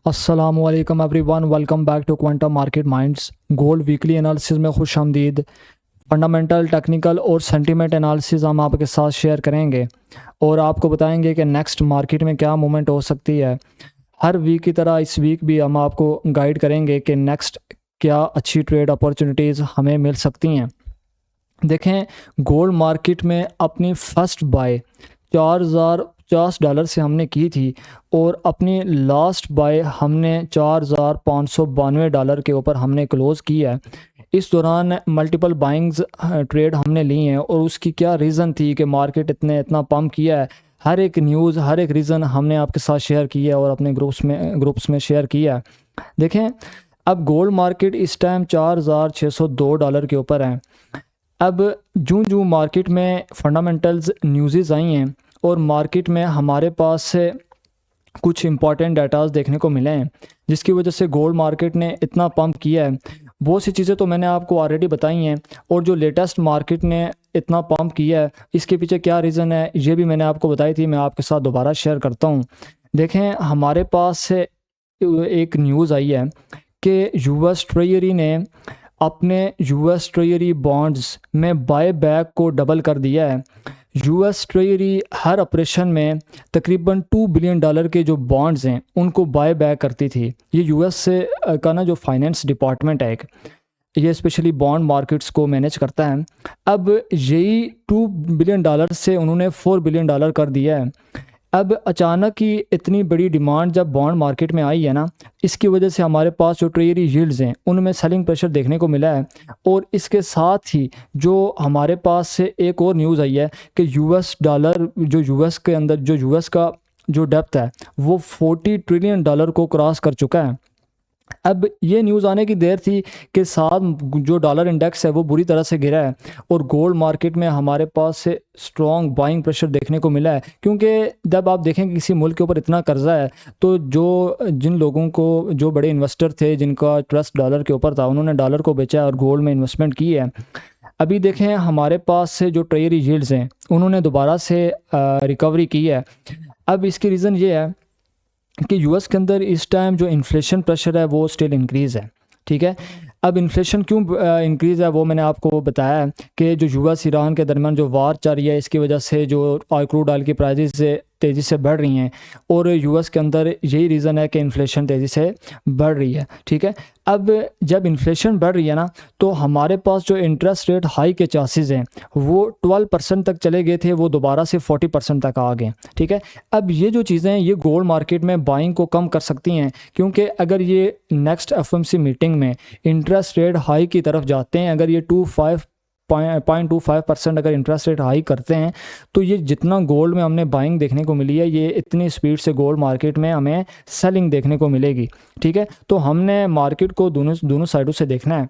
अस्सलामुअलैकुम everyone, welcome back to Quantum Market Minds. Gold weekly analysis में खुश आमदीद। फंडामेंटल, टेक्निकल और सेंटीमेंट एनालिसिस हम आपके साथ शेयर करेंगे और आपको बताएंगे कि नेक्स्ट मार्केट में क्या मूवमेंट हो सकती है। हर वीक की तरह इस वीक भी हम आपको गाइड करेंगे कि नेक्स्ट क्या अच्छी ट्रेड अपॉर्चुनिटीज़ हमें मिल सकती हैं। देखें, गोल्ड मार्केट में अपनी फ़र्स्ट बाय $4,050 से हमने की थी और अपनी लास्ट बाय हमने $4,592 के ऊपर हमने क्लोज़ की है। इस दौरान मल्टीपल बाइंग्स ट्रेड हमने ली हैं और उसकी क्या रीज़न थी कि मार्केट इतना पम्प किया है। हर एक न्यूज़, हर एक रीज़न हमने आपके साथ शेयर किया है और अपने ग्रुप्स में शेयर किया है। देखें, अब गोल्ड मार्केट इस टाइम $4,602 के ऊपर है। अब जूं मार्केट में फंडामेंटल्स न्यूज़ आई हैं और मार्केट में हमारे पास से कुछ इंपॉर्टेंट डाटाज देखने को मिले हैं जिसकी वजह से गोल्ड मार्केट ने इतना पंप किया है। बहुत सी चीज़ें तो मैंने आपको ऑलरेडी बताई हैं और जो लेटेस्ट मार्केट ने इतना पंप किया है इसके पीछे क्या रीज़न है ये भी मैंने आपको बताई थी। मैं आपके साथ दोबारा शेयर करता हूँ। देखें, हमारे पास से एक न्यूज़ आई है कि यूएस ट्रेजरी ने अपने यूएस ट्रेजरी बॉन्ड्स में बाय बैक को डबल कर दिया है। यूएस ट्रेजरी हर ऑपरेशन में तकरीबन $2 बिलियन के जो बॉन्ड्स हैं उनको बाय बैक करती थी। ये यूएस से का ना जो फाइनेंस डिपार्टमेंट है, एक ये स्पेशली बॉन्ड मार्केट्स को मैनेज करता है। अब यही $2 बिलियन से उन्होंने $4 बिलियन कर दिया है। अब अचानक ही इतनी बड़ी डिमांड जब बॉन्ड मार्केट में आई है ना, इसकी वजह से हमारे पास जो ट्रेजरी यील्ड्स हैं उनमें सेलिंग प्रेशर देखने को मिला है। और इसके साथ ही जो हमारे पास से एक और न्यूज़ आई है कि यूएस डॉलर, जो यूएस के अंदर जो यूएस का जो डेप्थ है वो $40 ट्रिलियन को क्रॉस कर चुका है। अब ये न्यूज़ आने की देर थी कि साथ जो डॉलर इंडेक्स है वो बुरी तरह से गिरा है और गोल्ड मार्केट में हमारे पास से स्ट्रॉन्ग बाइंग प्रेशर देखने को मिला है। क्योंकि जब आप देखें कि किसी मुल्क के ऊपर इतना कर्जा है तो जिन लोगों को, जो बड़े इन्वेस्टर थे जिनका ट्रस्ट डॉलर के ऊपर था, उन्होंने डॉलर को बेचा और गोल्ड में इन्वेस्टमेंट की है। अभी देखें, हमारे पास से जो ट्रेजरी यील्ड्स हैं उन्होंने दोबारा से रिकवरी की है। अब इसकी रीज़न ये है कि यूएस के अंदर इस टाइम जो इन्फ्लेशन प्रेशर है वो स्टिल इंक्रीज़ है। ठीक है, अब इन्फ्लेशन क्यों इंक्रीज़ है वो मैंने आपको बताया है कि जो यूएस ईरान के दरमियान जो वार चल रही है इसकी वजह से जो क्रूड ऑयल की प्राइसेस से तेज़ी से बढ़ रही हैं और यूएस के अंदर यही रीज़न है कि इन्फ्लेशन तेज़ी से बढ़ रही है। ठीक है, अब जब इन्फ्लेशन बढ़ रही है ना तो हमारे पास जो इंटरेस्ट रेट हाई के चांसेस हैं वो 12% तक चले गए थे, वो दोबारा से 40% तक आ गए। ठीक है, अब ये जो चीज़ें हैं ये गोल्ड मार्केट में बाइंग को कम कर सकती हैं क्योंकि अगर ये नेक्स्ट एफओएमसी मीटिंग में इंटरेस्ट रेट हाई की तरफ जाते हैं, अगर ये 0.25% अगर इंटरेस्ट रेट हाई करते हैं तो ये जितना गोल्ड में हमने बाइंग देखने को मिली है ये इतनी स्पीड से गोल्ड मार्केट में हमें सेलिंग देखने को मिलेगी। ठीक है, तो हमने मार्केट को दोनों साइडों से देखना है।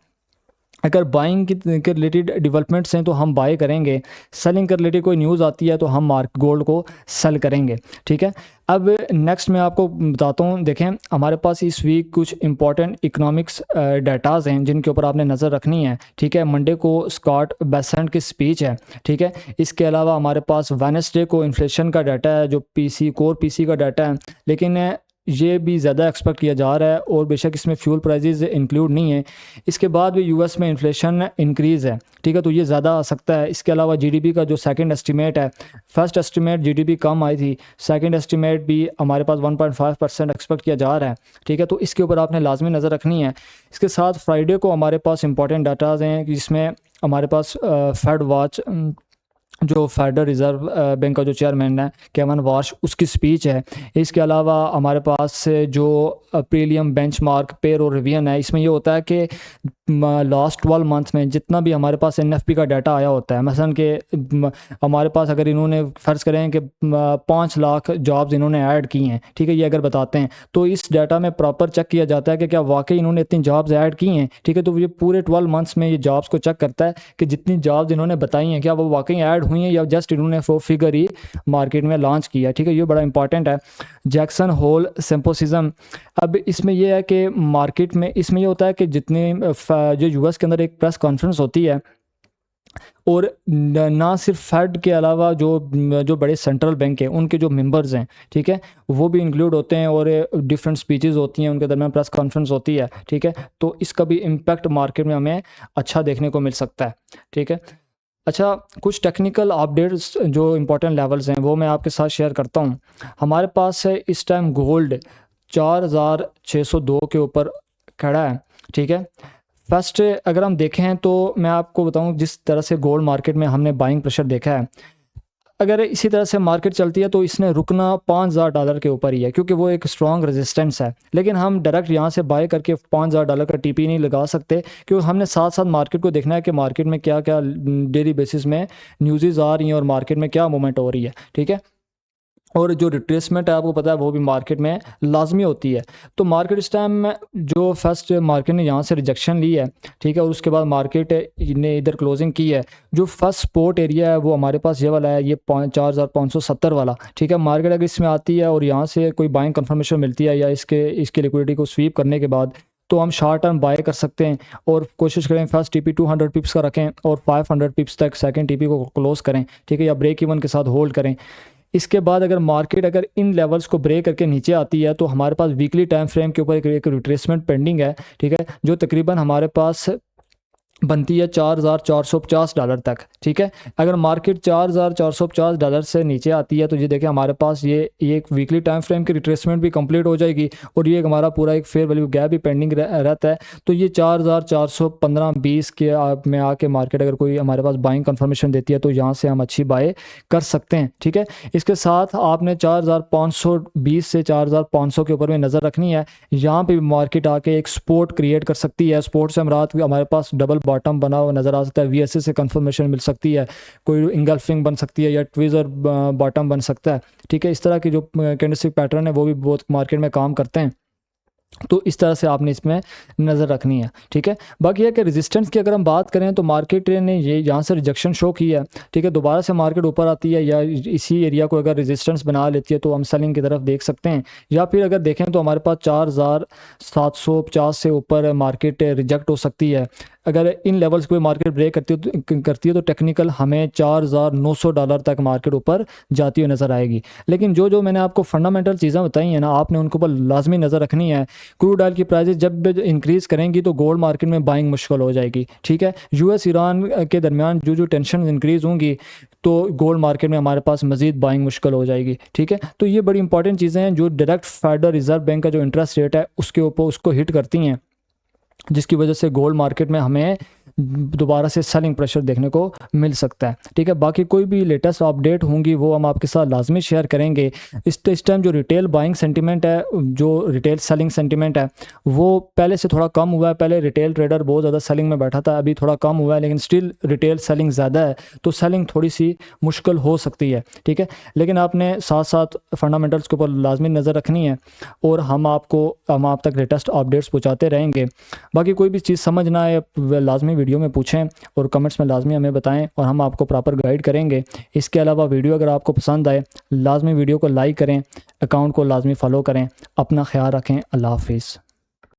अगर बाइंग के रिलेटेड डेवलपमेंट्स हैं तो हम बाय करेंगे, सेलिंग के रिलेटेड कोई न्यूज़ आती है तो हम गोल्ड को सेल करेंगे। ठीक है, अब नेक्स्ट मैं आपको बताता हूँ। देखें, हमारे पास इस वीक कुछ इंपॉर्टेंट इकोनॉमिक्स डाटाज हैं जिनके ऊपर आपने नज़र रखनी है। ठीक है, मंडे को स्कॉट बेसेंट की स्पीच है। ठीक है, इसके अलावा हमारे पास वेडनेसडे को इन्फ्लेशन का डाटा है जो कोर पीसी का डाटा है, लेकिन ये भी ज़्यादा एक्सपेक्ट किया जा रहा है और बेशक इसमें फ्यूल प्राइसेस इंक्लूड नहीं है। इसके बाद भी यूएस में इन्फ्लेशन इंक्रीज़ है। ठीक है, तो ये ज़्यादा आ सकता है। इसके अलावा जीडीपी का जो सेकंड एस्टीमेट है, फर्स्ट एस्टीमेट जीडीपी कम आई थी, सेकंड एस्टीमेट भी हमारे पास 1.5% एक्सपेक्ट किया जा रहा है। ठीक है, तो इसके ऊपर आपने लाजमी नज़र रखनी है। इसके साथ फ्राइडे को हमारे पास इंपॉर्टेंट डाटाज हैं जिसमें हमारे पास फेड वॉच, जो फेडरल रिज़र्व बैंक का जो चेयरमैन है केविन वार्श, उसकी स्पीच है। इसके अलावा हमारे पास जो प्रीमियम बेंचमार्क पेयर और रिवीजन है, इसमें ये होता है कि लास्ट 12 मंथ्स में जितना भी हमारे पास एनएफपी का डाटा आया होता है, मसलन कि हमारे पास अगर इन्होंने फ़र्ज़ करें कि 5 लाख जॉब्स इन्होंने ऐड की हैं, ठीक है, ये अगर बताते हैं तो इस डाटा में प्रॉपर चेक किया जाता है कि क्या वाकई इन्होंने इतनी जॉब्स ऐड की हैं। ठीक है, तो ये पूरे 12 मंथ्स में ये जॉब्स को चेक करता है कि जितनी जॉब्स इन्होंने बताई हैं क्या वो वाकई ऐड हुई हैं या जस्ट इन्होंने वो फिगर ही मार्केट में लॉन्च किया। ठीक है, ये बड़ा इंपॉर्टेंट है। जैक्सन होल सिम्पोसिज्म, अब इसमें यह है कि मार्केट में इसमें ये होता है कि जितने जो यूएस के अंदर एक प्रेस कॉन्फ्रेंस होती है और ना सिर्फ फेड के अलावा जो जो बड़े सेंट्रल बैंक हैं उनके जो मेंबर्स हैं, ठीक है, वो भी इंक्लूड होते हैं और डिफरेंट स्पीचेस होती हैं उनके दरमियान, प्रेस कॉन्फ्रेंस होती है, ठीक है। तो इसका भी इम्पैक्ट मार्केट में हमें अच्छा देखने को मिल सकता है, ठीक है। अच्छा, कुछ टेक्निकल अपडेट्स जो इंपॉर्टेंट लेवल्स हैं वो मैं आपके साथ शेयर करता हूँ। हमारे पास है इस टाइम गोल्ड 4602 के ऊपर खड़ा है, ठीक है। फर्स्ट अगर हम देखें तो मैं आपको बताऊं जिस तरह से गोल्ड मार्केट में हमने बाइंग प्रेशर देखा है, अगर इसी तरह से मार्केट चलती है तो इसने रुकना $5000 के ऊपर ही है, क्योंकि वो एक स्ट्रॉन्ग रेजिस्टेंस है। लेकिन हम डायरेक्ट यहाँ से बाय करके $5000 का टीपी नहीं लगा सकते, क्योंकि हमने साथ साथ मार्केट को देखना है कि मार्केट में क्या क्या डेली बेसिस में न्यूज़ आ रही हैं और मार्केट में क्या मूवमेंट हो रही है, ठीक है। और जो रिट्रेसमेंट है आपको पता है वो भी मार्केट में लाजमी होती है। तो मार्केट इस टाइम में जो फर्स्ट मार्केट ने यहाँ से रिजेक्शन ली है, ठीक है, और उसके बाद मार्केट ने इधर क्लोजिंग की है। जो फर्स्ट सपोर्ट एरिया है वो हमारे पास ये वाला है, ये 4570 वाला, ठीक है। मार्केट अगर इसमें आती है और यहाँ से कोई बाइंग कंफर्मेशन मिलती है या इसके लिक्विडिटी को स्वीप करने के बाद, तो हम शॉर्ट टर्म बाय कर सकते हैं और कोशिश करें फर्स्ट टीपी 200 पिप्स का रखें और 500 पिप्स तक सेकंड टीपी को क्लोज करें, ठीक है, या ब्रेक इवन के साथ होल्ड करें। इसके बाद अगर मार्केट अगर इन लेवल्स को ब्रेक करके नीचे आती है तो हमारे पास वीकली टाइम फ्रेम के ऊपर एक रिट्रेसमेंट पेंडिंग है, ठीक है, जो तकरीबन हमारे पास बनती है $4450 तक, ठीक है। अगर मार्केट $4450 से नीचे आती है तो ये देखें हमारे पास ये एक वीकली टाइम फ्रेम की रिट्रेसमेंट भी कंप्लीट हो जाएगी और ये हमारा पूरा एक फेयर वैल्यू गैप भी पेंडिंग रहता है। तो ये 4415-20 के में आके मार्केट अगर कोई हमारे पास बाइंग कंफर्मेशन देती है तो यहाँ से हम अच्छी बाय कर सकते हैं, ठीक है। इसके साथ आपने 4520 से 4500 के ऊपर में नज़र रखनी है। यहाँ पे मार्केट आके एक सपोर्ट क्रिएट कर सकती है। सपोर्ट से हमारे पास डबल बॉटम बना हुआ नज़र आ सकता है, वीएसए से कंफर्मेशन मिल सकती है, कोई इंगल्फिंग बन सकती है या ट्विज़र बॉटम बन सकता है, ठीक है। इस तरह की जो कैंडलस्टिक पैटर्न है वो भी बहुत मार्केट में काम करते हैं। तो इस तरह से आपने इसमें नज़र रखनी है, ठीक है। बाकी है कि रेजिस्टेंस की अगर हम बात करें तो मार्केट ने ये यहाँ से रिजेक्शन शो की है, ठीक है। दोबारा से मार्केट ऊपर आती है या इसी एरिया को अगर रेजिस्टेंस बना लेती है तो हम सेलिंग की तरफ देख सकते हैं। या फिर अगर देखें तो हमारे पास 4750 से ऊपर मार्केट रिजेक्ट हो सकती है। अगर इन लेवल्स को मार्केट ब्रेक करती है तो टेक्निकल हमें $4900 तक मार्केट ऊपर जाती हुई नज़र आएगी। लेकिन जो मैंने आपको फंडामेंटल चीज़ें बताई हैं ना, आपने उनको पर लाजमी नज़र रखनी है। क्रूड ऑयल की प्राइसेस जब इंक्रीज़ करेंगी तो गोल्ड मार्केट में बाइंग मुश्किल हो जाएगी, ठीक है। यूएस ईरान के दरमियान जो टेंशन इंक्रीज़ होंगी तो गोल्ड मार्केट में हमारे पास मज़ीद बाइंग मुश्किल हो जाएगी, ठीक है। तो ये बड़ी इंपॉर्टेंट चीज़ें हैं जो डायरेक्ट फेडरल रिजर्व बैंक का जो इंटरेस्ट रेट है उसके ऊपर उसको हिट करती हैं, जिसकी वजह से गोल्ड मार्केट में हमें दोबारा से सेलिंग प्रेशर देखने को मिल सकता है, ठीक है। बाकी कोई भी लेटेस्ट अपडेट होंगी वो हम आपके साथ लाजमी शेयर करेंगे। इस टाइम जो रिटेल बाइंग सेंटीमेंट है, जो रिटेल सेलिंग सेंटीमेंट है वो पहले से थोड़ा कम हुआ है। पहले रिटेल ट्रेडर बहुत ज़्यादा सेलिंग में बैठा था, अभी थोड़ा कम हुआ है, लेकिन स्टिल रिटेल सेलिंग ज़्यादा है, तो सेलिंग थोड़ी सी मुश्किल हो सकती है, ठीक है। लेकिन आपने साथ साथ फंडामेंटल्स के ऊपर लाजमी नज़र रखनी है और हम आप तक लेटेस्ट अपडेट्स पहुँचाते रहेंगे। बाकी कोई भी चीज़ समझ ना आए लाजमी वीडियो में पूछें और कमेंट्स में लाजमी हमें बताएं और हम आपको प्रॉपर गाइड करेंगे। इसके अलावा वीडियो अगर आपको पसंद आए लाजमी वीडियो को लाइक करें, अकाउंट को लाजमी फॉलो करें। अपना ख्याल रखें। अल्लाह हाफिज़।